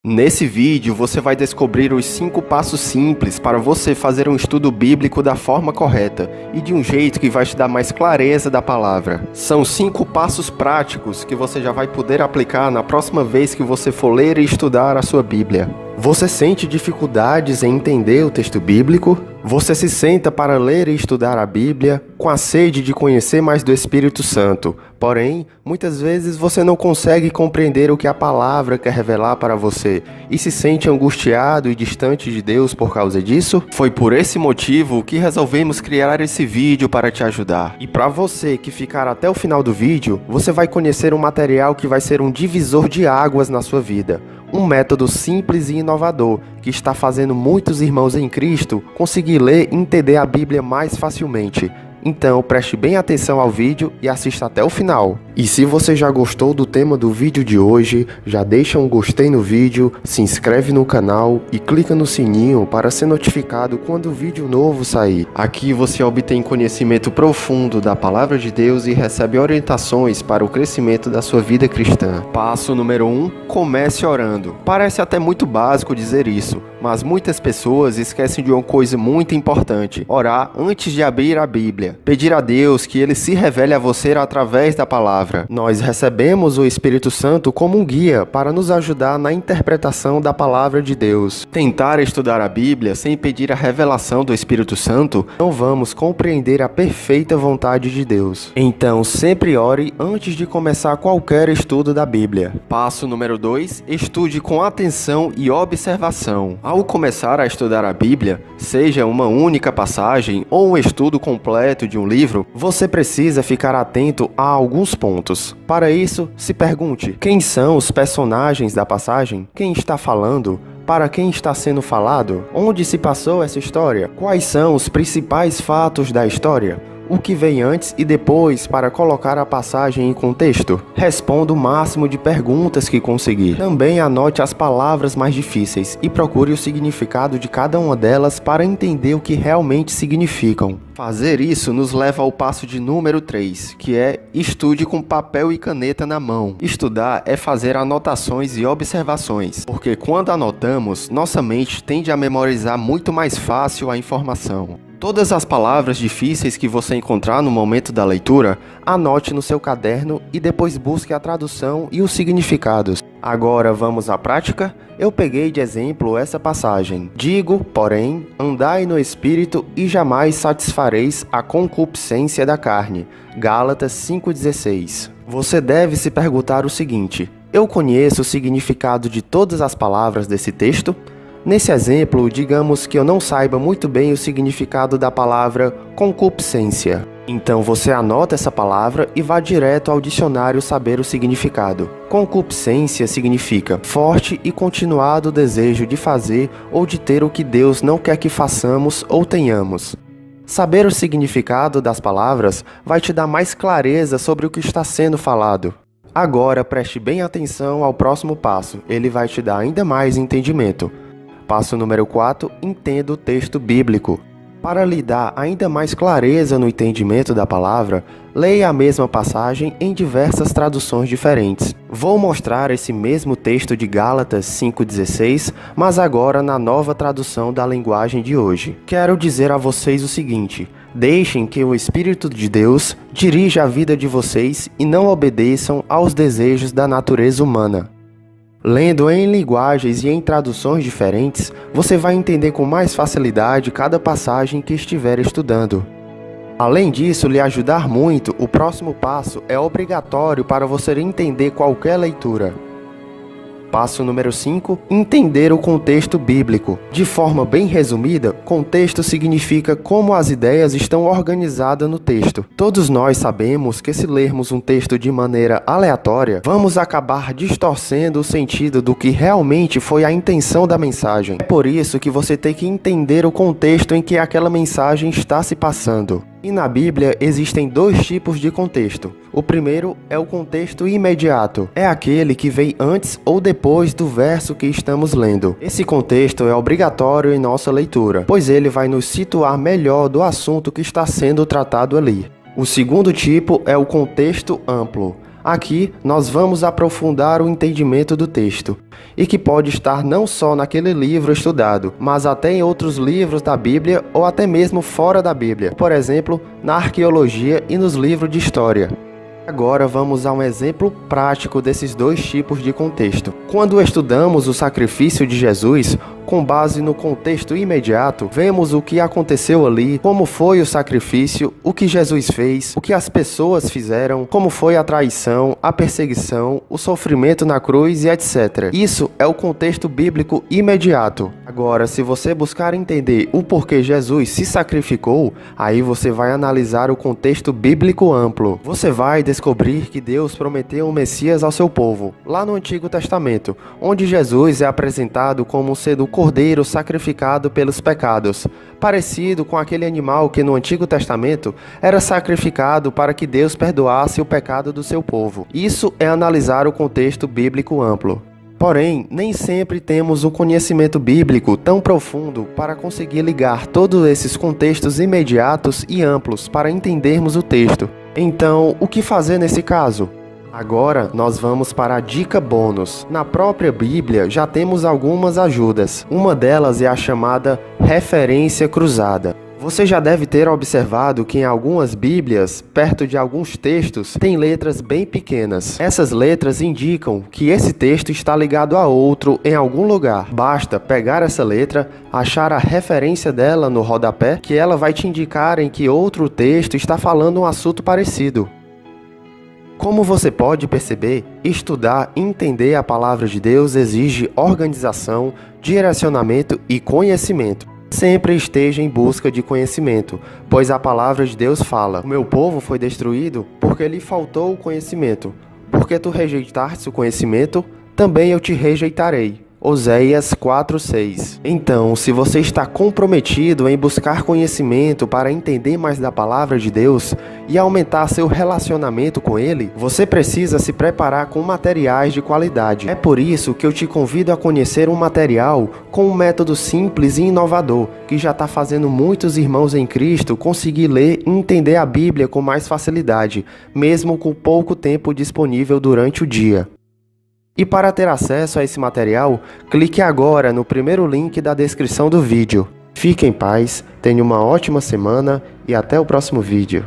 Nesse vídeo você vai descobrir os 5 passos simples para você fazer um estudo bíblico da forma correta e de um jeito que vai te dar mais clareza da palavra. São 5 passos práticos que você já vai poder aplicar na próxima vez que você for ler e estudar a sua Bíblia. Você sente dificuldades em entender o texto bíblico? Você se senta para ler e estudar a Bíblia com a sede de conhecer mais do Espírito Santo. Porém, muitas vezes você não consegue compreender o que a palavra quer revelar para você e se sente angustiado e distante de Deus por causa disso? Foi por esse motivo que resolvemos criar esse vídeo para te ajudar. E para você que ficar até o final do vídeo, você vai conhecer um material que vai ser um divisor de águas na sua vida. Um método simples e inovador que está fazendo muitos irmãos em Cristo conseguir ler e entender a Bíblia mais facilmente. Então preste bem atenção ao vídeo e assista até o final. E se você já gostou do tema do vídeo de hoje, já deixa um gostei no vídeo, se inscreve no canal e clica no sininho para ser notificado quando o vídeo novo sair. Aqui você obtém conhecimento profundo da Palavra de Deus e recebe orientações para o crescimento da sua vida cristã. Passo número 1, comece orando. Parece até muito básico dizer isso, mas muitas pessoas esquecem de uma coisa muito importante: orar antes de abrir a Bíblia. Pedir a Deus que Ele se revele a você através da palavra. Nós recebemos o Espírito Santo como um guia para nos ajudar na interpretação da palavra de Deus. Tentar estudar a Bíblia sem pedir a revelação do Espírito Santo, não vamos compreender a perfeita vontade de Deus. Então, sempre ore antes de começar qualquer estudo da Bíblia. Passo número 2, estude com atenção e observação. Ao começar a estudar a Bíblia, seja uma única passagem ou um estudo completo de um livro, você precisa ficar atento a alguns pontos. Para isso, se pergunte: quem são os personagens da passagem? Quem está falando? Para quem está sendo falado? Onde se passou essa história? Quais são os principais fatos da história? O que vem antes e depois para colocar a passagem em contexto? Responda o máximo de perguntas que conseguir. Também anote as palavras mais difíceis e procure o significado de cada uma delas para entender o que realmente significam. Fazer isso nos leva ao passo de número 3, que é estude com papel e caneta na mão. Estudar é fazer anotações e observações, porque quando anotamos, nossa mente tende a memorizar muito mais fácil a informação. Todas as palavras difíceis que você encontrar no momento da leitura, anote no seu caderno e depois busque a tradução e os significados. Agora vamos à prática? Eu peguei de exemplo essa passagem. Digo, porém, andai no Espírito e jamais satisfareis a concupiscência da carne. Gálatas 5,16. Você deve se perguntar o seguinte: eu conheço o significado de todas as palavras desse texto? Nesse exemplo, digamos que eu não saiba muito bem o significado da palavra concupiscência. Então você anota essa palavra e vá direto ao dicionário saber o significado. Concupiscência significa forte e continuado desejo de fazer ou de ter o que Deus não quer que façamos ou tenhamos. Saber o significado das palavras vai te dar mais clareza sobre o que está sendo falado. Agora preste bem atenção ao próximo passo, ele vai te dar ainda mais entendimento. Passo número 4, entenda o texto bíblico. Para lhe dar ainda mais clareza no entendimento da palavra, leia a mesma passagem em diversas traduções diferentes. Vou mostrar esse mesmo texto de Gálatas 5,16, mas agora na nova tradução da linguagem de hoje. Quero dizer a vocês o seguinte: deixem que o Espírito de Deus dirija a vida de vocês e não obedeçam aos desejos da natureza humana. Lendo em linguagens e em traduções diferentes, você vai entender com mais facilidade cada passagem que estiver estudando. Além disso, lhe ajudar muito, o próximo passo é obrigatório para você entender qualquer leitura. Passo número 5, entender o contexto bíblico. De forma bem resumida, contexto significa como as ideias estão organizadas no texto. Todos nós sabemos que se lermos um texto de maneira aleatória, vamos acabar distorcendo o sentido do que realmente foi a intenção da mensagem. É por isso que você tem que entender o contexto em que aquela mensagem está se passando. E na Bíblia existem 2 tipos de contexto. O primeiro é o contexto imediato. É aquele que vem antes ou depois do verso que estamos lendo. Esse contexto é obrigatório em nossa leitura, pois ele vai nos situar melhor do assunto que está sendo tratado ali. O segundo tipo é o contexto amplo. Aqui nós vamos aprofundar o entendimento do texto, e que pode estar não só naquele livro estudado, mas até em outros livros da Bíblia ou até mesmo fora da Bíblia, por exemplo, na arqueologia e nos livros de história. Agora vamos a um exemplo prático desses dois tipos de contexto. Quando estudamos o sacrifício de Jesus, com base no contexto imediato, vemos o que aconteceu ali, como foi o sacrifício, o que Jesus fez, o que as pessoas fizeram, como foi a traição, a perseguição, o sofrimento na cruz e etc. Isso é o contexto bíblico imediato. Agora, se você buscar entender o porquê Jesus se sacrificou, aí você vai analisar o contexto bíblico amplo. Você vai descobrir que Deus prometeu um Messias ao seu povo, lá no Antigo Testamento, onde Jesus é apresentado como sendo o cordeiro sacrificado pelos pecados, parecido com aquele animal que no Antigo Testamento era sacrificado para que Deus perdoasse o pecado do seu povo. Isso é analisar o contexto bíblico amplo. Porém, nem sempre temos um conhecimento bíblico tão profundo para conseguir ligar todos esses contextos imediatos e amplos para entendermos o texto. Então, o que fazer nesse caso? Agora nós vamos para a dica bônus. Na própria Bíblia já temos algumas ajudas. Uma delas é a chamada referência cruzada. Você já deve ter observado que em algumas Bíblias, perto de alguns textos, tem letras bem pequenas. Essas letras indicam que esse texto está ligado a outro em algum lugar. Basta pegar essa letra, achar a referência dela no rodapé, que ela vai te indicar em que outro texto está falando um assunto parecido. Como você pode perceber, estudar e entender a palavra de Deus exige organização, direcionamento e conhecimento. Sempre esteja em busca de conhecimento, pois a palavra de Deus fala: o meu povo foi destruído porque lhe faltou o conhecimento. Porque tu rejeitaste o conhecimento, também eu te rejeitarei. Oséias 4:6. Então, se você está comprometido em buscar conhecimento para entender mais da palavra de Deus e aumentar seu relacionamento com Ele, você precisa se preparar com materiais de qualidade. É por isso que eu te convido a conhecer um material com um método simples e inovador, que já está fazendo muitos irmãos em Cristo conseguir ler e entender a Bíblia com mais facilidade, mesmo com pouco tempo disponível durante o dia. E para ter acesso a esse material, clique agora no primeiro link da descrição do vídeo. Fique em paz, tenha uma ótima semana e até o próximo vídeo.